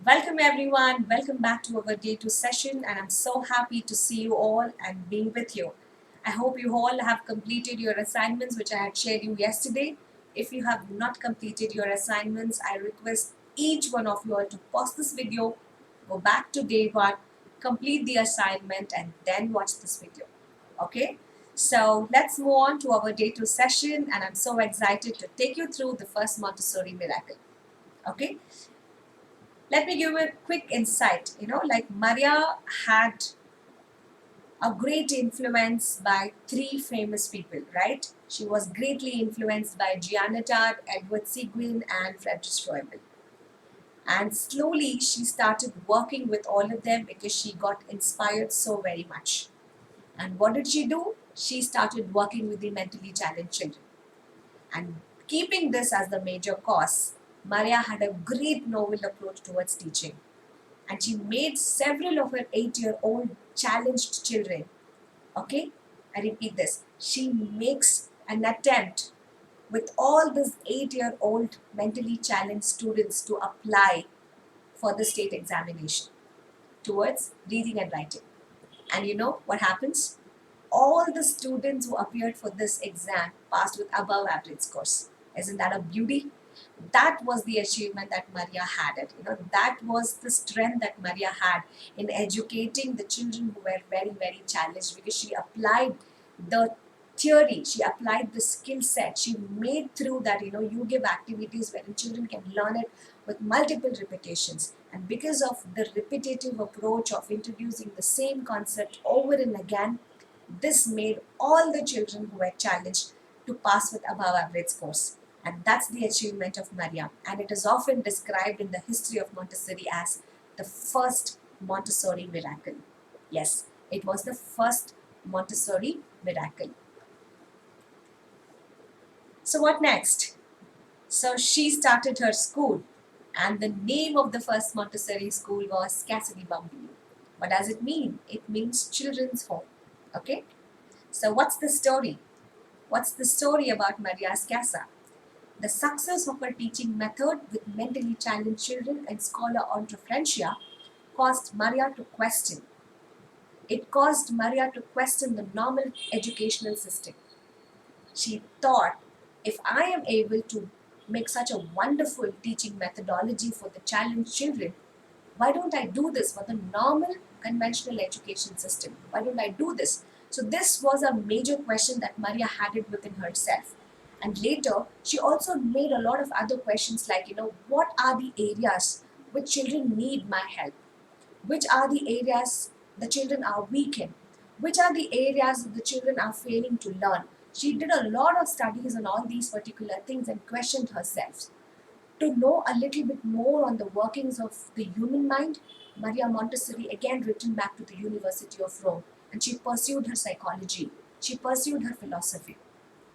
Welcome everyone, welcome back to our day 2 session, and I'm so happy to see you all and be with you. I hope you all have completed your assignments which I had shared you yesterday. If you have not completed your assignments, I request each one of you all to pause this video, go back to day 1, complete the assignment and then watch this video. Okay? So let's move on to our day 2 session, and I'm so excited to take you through the first Montessori miracle. Okay? Let me give you a quick insight. Like Maria had a great influence by three famous people, right? She was greatly influenced by Gianetta, Edward Seguin, and Frederick Schroebel. And slowly she started working with all of them because she got inspired so very much. And what did she do? She started working with the mentally challenged children. And keeping this as the major cause, Maria had a great novel approach towards teaching, and she made several of her 8-year-old challenged children. Okay, I repeat this. She makes an attempt with all these 8-year-old mentally challenged students to apply for the state examination towards reading and writing. And you know what happens? All the students who appeared for this exam passed with above average scores. Isn't that a beauty? That was the achievement that Maria had it. That was the strength that Maria had in educating the children who were very, very challenged, because she applied the theory, she applied the skill set, she made through that. You give activities wherein children can learn it with multiple repetitions, and because of the repetitive approach of introducing the same concept over and again, this made all the children who were challenged to pass with above average scores. And that's the achievement of Maria. And it is often described in the history of Montessori as the first Montessori miracle. Yes, it was the first Montessori miracle. So, what next? So, she started her school, and the name of the first Montessori school was Casa Bambini. What does it mean? It means children's home. Okay? So, what's the story? What's the story about Maria's Casa? The success of her teaching method with mentally challenged children and scholar entrepreneurship caused Maria to question. It caused Maria to question the normal educational system. She thought, if I am able to make such a wonderful teaching methodology for the challenged children, why don't I do this for the normal conventional education system? Why don't I do this? So this was a major question that Maria had it within herself. And later, she also made a lot of other questions like, what are the areas which children need my help? Which are the areas the children are weak in? Which are the areas the children are failing to learn? She did a lot of studies on all these particular things and questioned herself. To know a little bit more on the workings of the human mind, Maria Montessori again returned back to the University of Rome, and she pursued her psychology. She pursued her philosophy.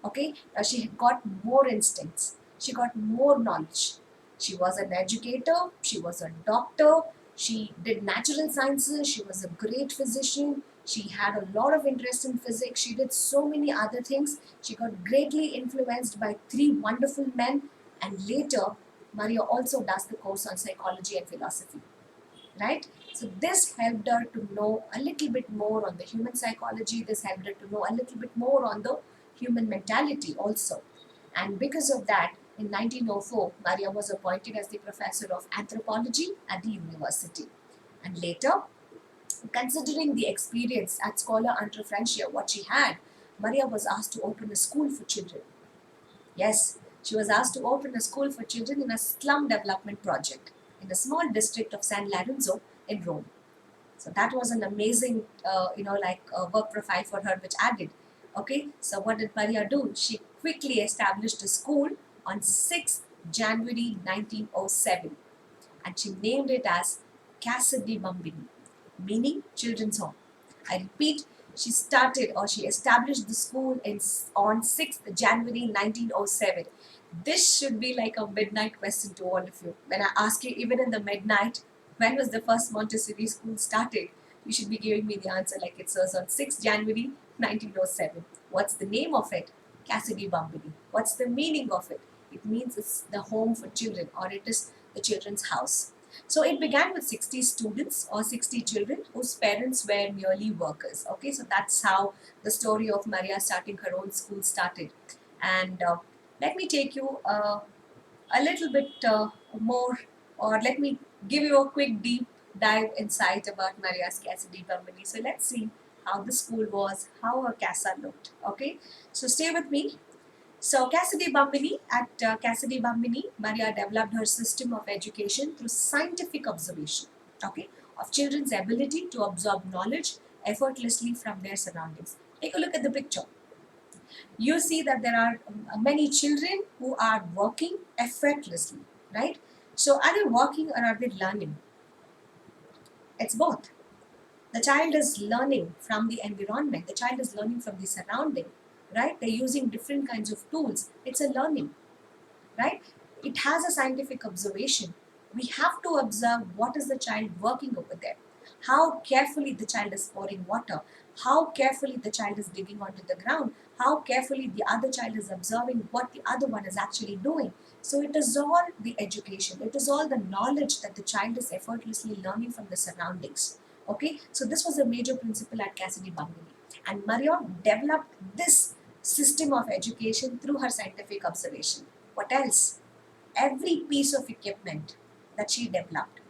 Okay, now she got more instincts. She got more knowledge. She was an educator. She was a doctor. She did natural sciences. She was a great physician. She had a lot of interest in physics. She did so many other things. She got greatly influenced by three wonderful men. And later, Maria also does the course on psychology and philosophy, right? So this helped her to know a little bit more on the human psychology. This helped her to know a little bit more on the human mentality also. And because of that, in 1904, Maria was appointed as the professor of anthropology at the university. And later, considering the experience at Scholar under Francia, what she had, Maria was asked to open a school for children. Yes, she was asked to open a school for children in a slum development project in the small district of San Lorenzo in Rome. So that was an amazing, work profile for her, which added. Okay, so what did Maria do? She quickly established a school on 6th January 1907, and she named it as Casa di Bambini, meaning children's home. I repeat, she established the school on 6th January 1907. This should be like a midnight question to all of you. When I ask you, even in the midnight, when was the first Montessori school started? You should be giving me the answer like it says on 6th January 1907. What's the name of it? Cassidy Bambini. What's the meaning of it? It means it's the home for children, or it is the children's house. So it began with 60 students or 60 children whose parents were merely workers. Okay, so that's how the story of Maria starting her own school started. And let me take you a little bit more, or let me give you a quick deep dive insight about Maria's Casa di Bambini. So let's see how the school was, how her casa looked. Okay, so stay with me. So Cassidy Bambini, at Cassidy Bambini, Maria developed her system of education through scientific observation, okay, of children's ability to absorb knowledge effortlessly from their surroundings. Take a look at the picture. You see that there are many children who are working effortlessly, right? So are they working or are they learning? It's both. The child is learning from the environment, the child is learning from the surrounding, right? They're using different kinds of tools. It's a learning, right? It has a scientific observation. We have to observe what is the child working over there, how carefully the child is pouring water, how carefully the child is digging onto the ground, how carefully the other child is observing what the other one is actually doing. So it is all the education, it is all the knowledge that the child is effortlessly learning from the surroundings. Okay, so this was a major principle at Cassidy Bambini, and Marion developed this system of education through her scientific observation. What else? Every piece of equipment that she developed,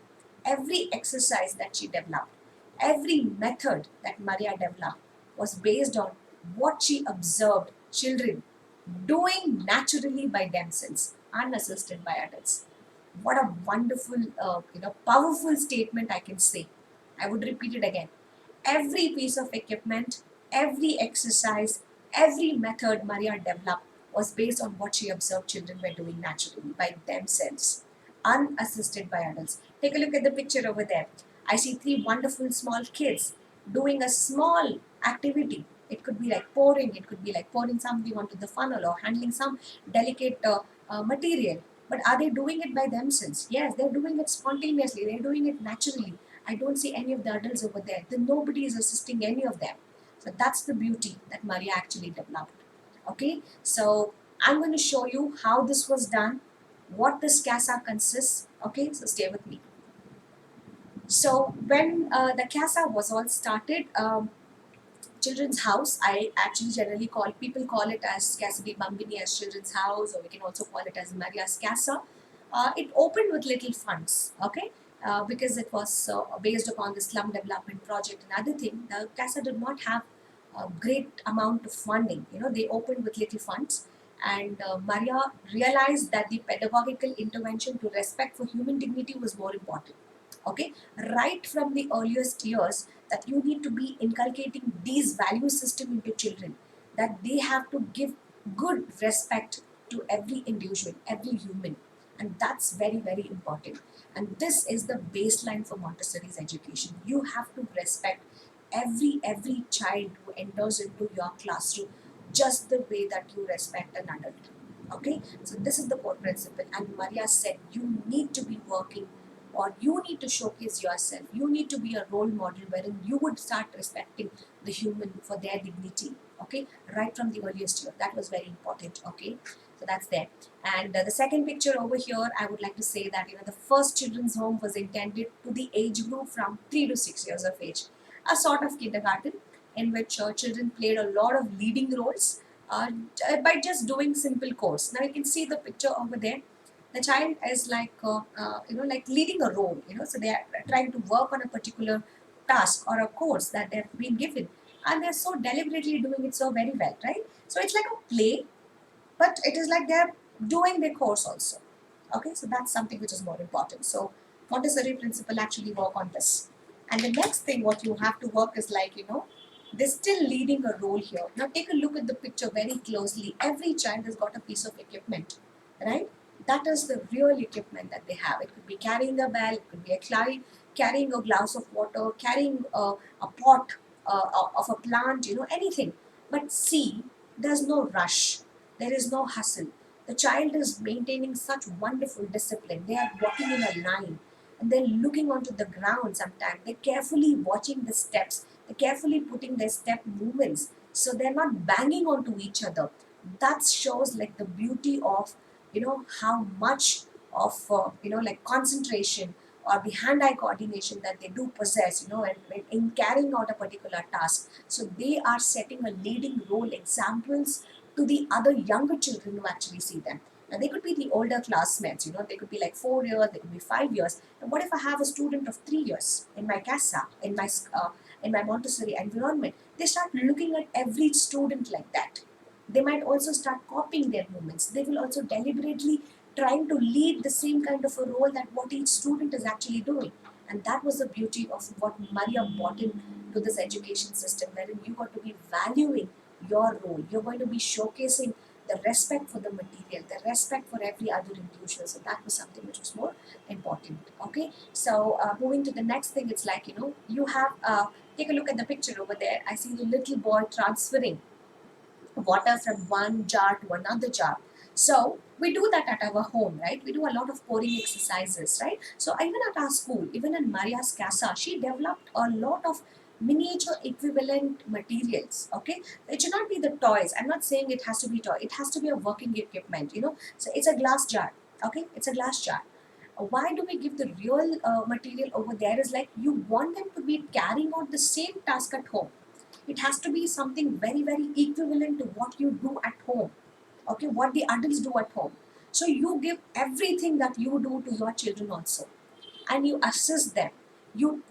every exercise that she developed, every method that Maria developed was based on what she observed children doing naturally by themselves, unassisted by adults. What a wonderful, powerful statement I can say. I would repeat it again. Every piece of equipment, every exercise, every method Maria developed was based on what she observed children were doing naturally by themselves, unassisted by adults. Take a look at the picture over there. I see three wonderful small kids doing a small activity. It could be like pouring, it could be like pouring something onto the funnel or handling some delicate material. But are they doing it by themselves? Yes, they're doing it spontaneously, they're doing it naturally. I don't see any of the adults over there. Then nobody is assisting any of them. So that's the beauty that Maria actually developed. Okay, so I'm going to show you how this was done, what this casa consists. Okay, so stay with me. So when the casa was all started, children's house, I actually generally call, people call it as Casa di Bambini as children's house, or we can also call it as Maria's Casa. It opened with little funds, okay, because it was based upon the slum development project and other thing. The Casa did not have a great amount of funding. You know, they opened with little funds, and Maria realized that the pedagogical intervention to respect for human dignity was more important. Okay, right from the earliest years, that you need to be inculcating these value system into children, that they have to give good respect to every individual, every human, and that's very, very important. And this is the baseline for Montessori's education. You have to respect every child who enters into your classroom just the way that you respect an adult. Okay, so this is the core principle, and Maria said you need to be working, or you need to showcase yourself. You need to be a role model wherein you would start respecting the human for their dignity. Okay, right from the earliest year. That was very important. Okay, so that's there. And the second picture over here, I would like to say that the first children's home was intended to the age group from 3 to 6 years of age, a sort of kindergarten in which children played a lot of leading roles by just doing simple chores. Now you can see the picture over there. The child is like like leading a role. So they are trying to work on a particular task or a course that they've been given, and they're so deliberately doing it so very well, right? So it's like a play, but it is like they're doing their course also. Okay, so that's something which is more important. So Montessori principle actually work on this. And the next thing what you have to work is like, they're still leading a role here. Now take a look at the picture very closely. Every child has got a piece of equipment, right? That is the real equipment that they have. It could be carrying a bell, it could be carrying a glass of water, carrying a pot of a plant, anything. But see, there's no rush, there is no hustle. The child is maintaining such wonderful discipline. They are walking in a line, and they're looking onto the ground sometimes. They're carefully watching the steps, they're carefully putting their step movements. So they're not banging onto each other. That shows like the beauty of how much of like concentration, or the hand-eye coordination that they do possess, in carrying out a particular task. So they are setting a leading role examples to the other younger children who actually see them. Now they could be the older classmates, they could be like 4 years, they could be 5 years. And what if I have a student of 3 years in my Casa, in my Montessori environment? They start looking at every student like that. They might also start copying their movements. They will also deliberately trying to lead the same kind of a role that what each student is actually doing. And that was the beauty of what Maria brought in to this education system, wherein you got to be valuing your role. You're going to be showcasing the respect for the material, the respect for every other individual. So that was something which was more important. Okay, so moving to the next thing, it's like, you have, take a look at the picture over there. I see the little boy transferring water from one jar to another jar. So we do that at our home, right? We do a lot of pouring exercises, right? So even at our school, even in Maria's Casa, she developed a lot of miniature equivalent materials. Okay, it should not be the toys. I'm not saying it has to be toy. It has to be a working equipment. So it's a glass jar. Okay, it's a glass jar. Why do we give the real material over there? Is like you want them to be carrying out the same task at home. It has to be something very, very equivalent to what you do at home. Okay, what the adults do at home. So you give everything that you do to your children also, and you assist them. You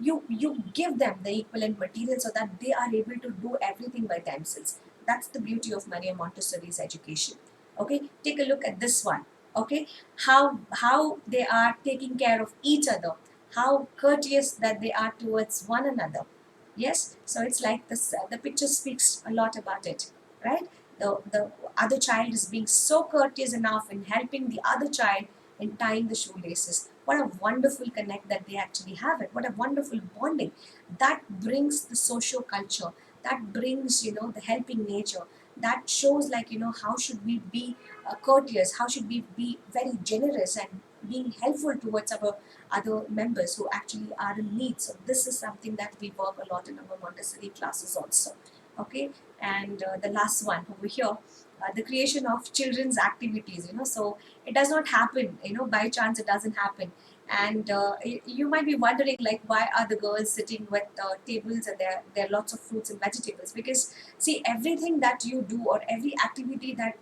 give them the equivalent material so that they are able to do everything by themselves. That's the beauty of Maria Montessori's education. Okay, take a look at this one. Okay, how they are taking care of each other, how courteous that they are towards one another. Yes, so it's like this. The picture speaks a lot about it, right? The other child is being so courteous enough in helping the other child in tying the shoelaces. What a wonderful connect that they actually have it. What a wonderful bonding that brings the socio culture. That brings the helping nature. That shows like how should we be courteous? How should we be very generous and being helpful towards our other members who actually are in need. So this is something that we work a lot in our Montessori classes also. Okay, and the last one over here, the creation of children's activities. So it does not happen. By chance it doesn't happen. And you might be wondering like why are the girls sitting with tables and there are lots of fruits and vegetables, because see everything that you do or every activity that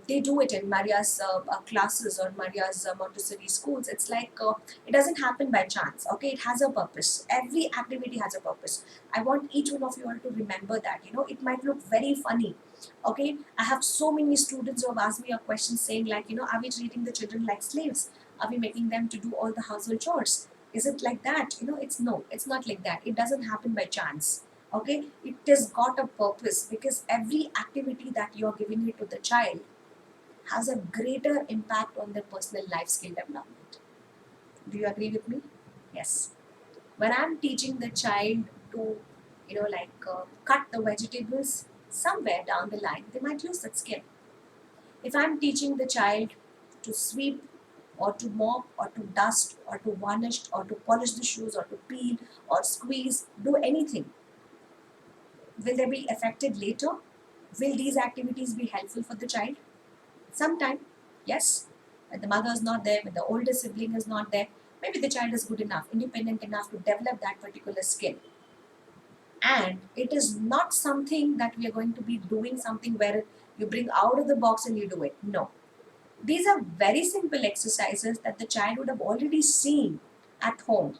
they do it in Maria's classes or Maria's Montessori schools. It's like it doesn't happen by chance. Okay, it has a purpose. Every activity has a purpose. I want each one of you all to remember that. It might look very funny. Okay, I have so many students who have asked me a question saying like, are we treating the children like slaves? Are we making them to do all the household chores? Is it like that? It's no, it's not like that. It doesn't happen by chance. Okay, it has got a purpose, because every activity that you're giving it to the child has a greater impact on their personal life skill development. Do you agree with me? Yes. When I'm teaching the child to cut the vegetables, somewhere down the line they might use that skill. If I'm teaching the child to sweep or to mop or to dust or to varnish or to polish the shoes or to peel or squeeze, do anything, will they be affected later? Will these activities be helpful for the child? Sometime, yes. When the mother is not there, when the older sibling is not there, maybe the child is good enough, independent enough to develop that particular skill. And it is not something that we are going to be doing something where you bring out of the box and you do it. No. These are very simple exercises that the child would have already seen at home.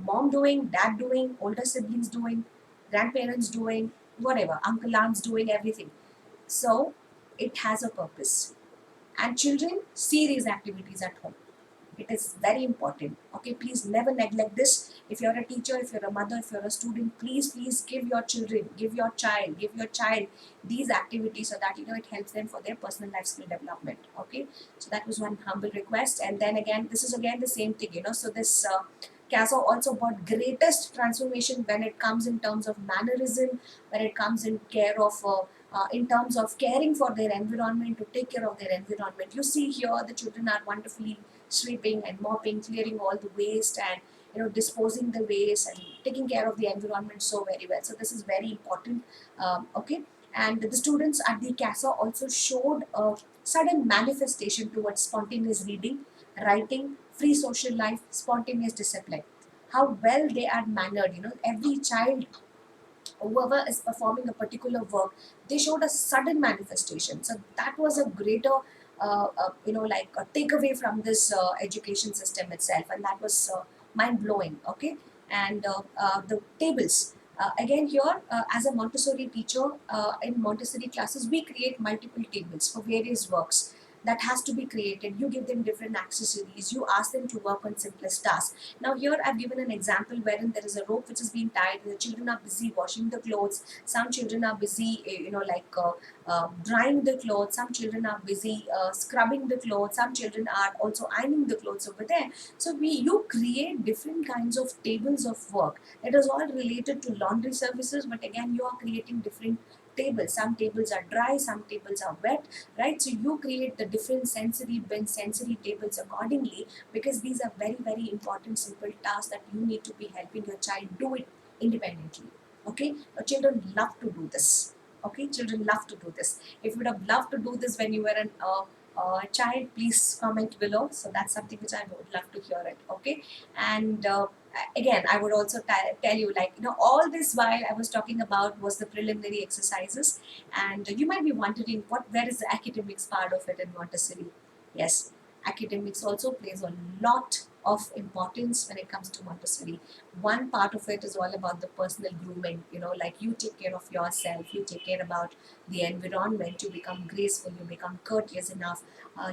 Mom doing, dad doing, older siblings doing, grandparents doing, whatever, uncle, aunts doing, everything. So it has a purpose. And children see these activities at home. It is very important. Okay, please never neglect this. If you're a teacher, if you're a mother, if you're a student, please give your children, give your child these activities so that it helps them for their personal life skill development. Okay, so that was one humble request. And then again, this is again the same thing. So this Casa also brought greatest transformation when it comes in terms of mannerism, when it comes in care of. In terms of caring for their environment, to take care of their environment. You see here the children are wonderfully sweeping and mopping, clearing all the waste, and disposing the waste and taking care of the environment so very well. So this is very important. Okay, and the students at the Casa also showed a sudden manifestation towards spontaneous reading, writing, free social life, spontaneous discipline. How well they are mannered, every child, whoever is performing a particular work, they showed a sudden manifestation. So that was a greater like a takeaway from this education system itself, and that was mind blowing. Okay. And the tables, again here, as a Montessori teacher, in Montessori classes we create multiple tables for various works that has to be created. You give them different accessories, you ask them to work on simplest tasks. Now here I've given an example wherein there is a rope which is being tied. The children are busy washing the clothes. Some children are busy, drying the clothes. Some children are busy scrubbing the clothes. Some children are also ironing the clothes over there. So you create different kinds of tables of work. It is all related to laundry services, but again you are creating different tables. Some tables are dry, some tables are wet, right? So you create the different sensory bins, sensory tables accordingly, because these are very, very important simple tasks that you need to be helping your child do it independently. Okay. Children love to do this. Okay. Children love to do this. If you would have loved to do this when you were a child, please comment below. So that's something which I would love to hear it. Okay. And again, I would also tell you, like, all this while I was talking about was the preliminary exercises, and you might be wondering, where is the academics part of it in Montessori? Yes, academics also plays a lot of importance when it comes to Montessori. One part of it is all about the personal grooming, like you take care of yourself, you take care about the environment, you become graceful, you become courteous enough,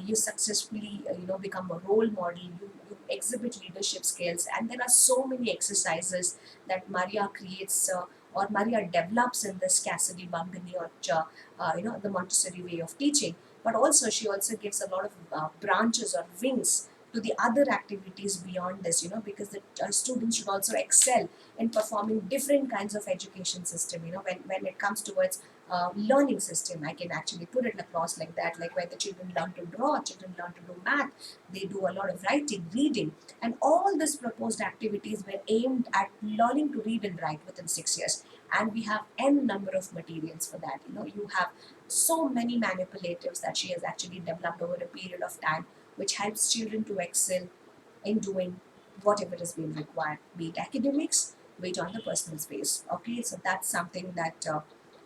you successfully, become a role model, you exhibit leadership skills, and there are so many exercises that Maria creates. Or Maria develops in this Cassidy Bambini, or the Montessori way of teaching. But also she also gives a lot of branches or wings to the other activities beyond this, because the students should also excel in performing different kinds of education system. When it comes towards learning system, I can actually put it across like that, like where the children learn to draw, children learn to do math, they do a lot of writing, reading, and all these proposed activities were aimed at learning to read and write within 6 years. And we have n number of materials for that. You have so many manipulatives that she has actually developed over a period of time, which helps children to excel in doing whatever is being required, be it academics, be it on the personal space. Okay, so that's something that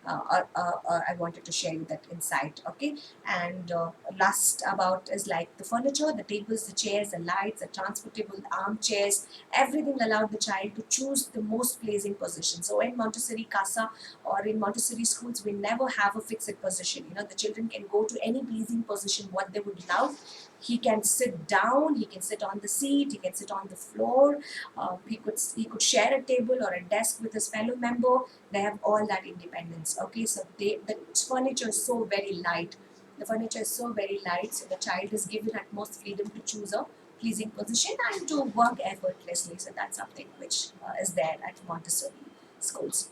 I wanted to share you that insight. Okay, and last about is like the furniture, the tables, the chairs, the lights, the transportable armchairs, everything allowed the child to choose the most pleasing position. So in Montessori Casa or in Montessori schools, we never have a fixed position. The children can go to any pleasing position what they would love. He can sit down, he can sit on the seat, he can sit on the floor, he could share a table or a desk with his fellow member. They have all that independence. Okay, so the furniture is so very light. The furniture is so very light, so the child is given utmost freedom to choose a pleasing position and to work effortlessly. So that's something which is there at Montessori schools.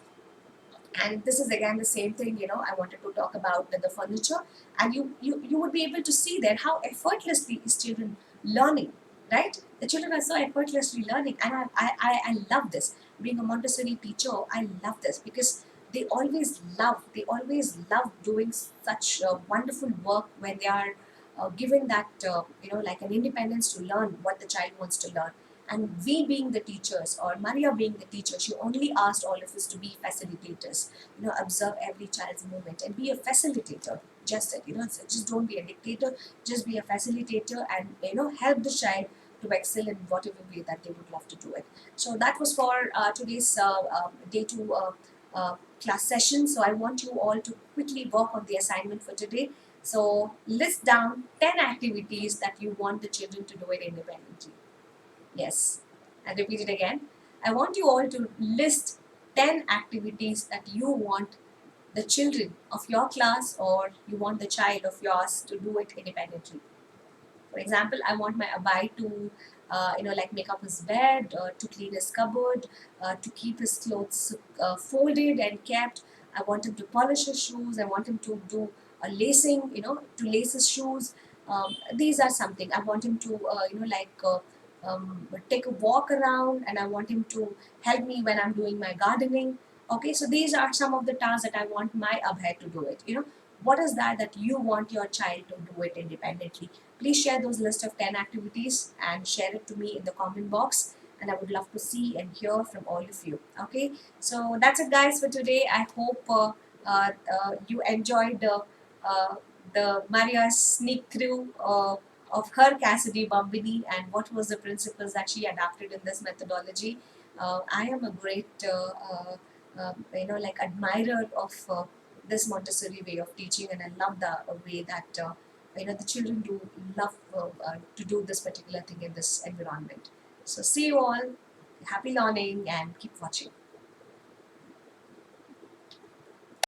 And this is again the same thing, I wanted to talk about the furniture, and you would be able to see there how effortlessly is children learning, right? The children are so effortlessly learning, and I love this. Being a Montessori teacher, I love this because they always love doing such wonderful work when they are given that like an independence to learn what the child wants to learn. And we being the teachers, or Maria being the teacher, she only asked all of us to be facilitators. Observe every child's movement and be a facilitator. Just that, so just don't be a dictator. Just be a facilitator, and help the child to excel in whatever way that they would love to do it. So that was for today's day two class session. So I want you all to quickly work on the assignment for today. So list down 10 activities that you want the children to do it independently. Yes, I'll repeat it again. I want you all to list 10 activities that you want the children of your class, or you want the child of yours to do it independently. For example, I want my Abai to, like make up his bed, to clean his cupboard, to keep his clothes folded and kept. I want him to polish his shoes. I want him to do a lacing, to lace his shoes. These are something. I want him to, take a walk around, and I want him to help me when I'm doing my gardening. Okay, so these are some of the tasks that I want my Abhay to do it. what is that you want your child to do it independently? Please share those list of 10 activities and share it to me in the comment box, and I would love to see and hear from all of you. Okay, so that's it, guys, for today. I hope you enjoyed uh, the Maria's sneak through of her Cassidy Bambini and what was the principles that she adapted in this methodology. I am a great, like admirer of this Montessori way of teaching, and I love the way that the children do love to do this particular thing in this environment. So see you all. Happy learning and keep watching.